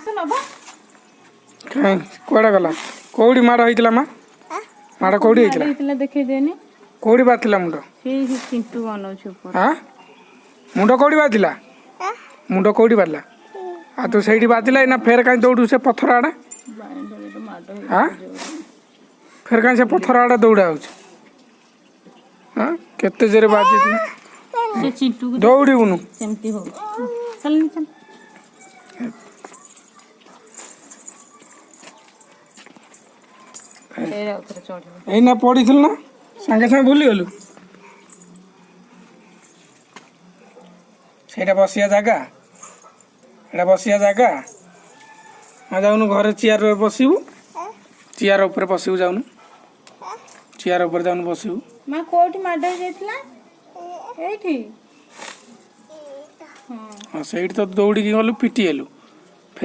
ଆସ ନବ କାଇଁ କୁଆଡ଼େ ଗଲା କୋଉଠି ମାଡ଼ ହେଇଥିଲା ମା ମାଡ଼ କୋଉଠି ହେଇଥିଲା ହେଇଥିଲା ଦେଖେଇ ଦେନି କୋଉଠି ବାଜିଥିଲା ମୁଣ୍ଡ ସେଇ ଚିଣ୍ଟୁ ଅନଉଛି ଉପରେ ଆଁ ମୁଣ୍ଡ କୋଉଠି ବାଜିଲା ମୁଣ୍ଡ କୋଉଠି ବାଜିଲା ଆଉ ତୁ ସେଇଠି ବାଜିଲା ଏଇନା ଫେର କାହିଁ ଦୌଡୁ ସେ ପଥର ଆଡ଼େ ଆଁ ଫେର କାହିଁ ସେ ପଥର ଆଡ଼େ ଦୌଡ଼ା ହେଉଛି ଆଁ କେତେ ଜୋରେ ବାଜିଥିଲା ସେ ଚିଣ୍ଟୁକୁ ଦୌଡ଼ିବୁନୁ ସେମିତି ହଉ ଚାଲନି ଚାଲ ଏଇନା ପଡ଼ିଥିଲୁ ନା ସାଙ୍ଗେ ସାଙ୍ଗେ ଭୁଲିଗଲୁ ସେଇଟା ବସିବା ଜାଗା ଏଇଟା ବସିବା ଜାଗା ହଁ ଯାଉନୁ ଘରେ ଚେୟାରରେ ବସିବୁ ଚେୟାର ଉପରେ ବସିବୁ ଯାଉନୁ ଚେୟାର ଉପରେ ଯାଉନୁ ବସିବୁ ମା କୋଉଠି ମାଡ଼ ହେଇଯାଇଥିଲା ଏଇଠି ହଁ ସେଇଠି ତ ଦୌଡ଼ିକି ଗଲୁ ପିଟି ହେଲୁ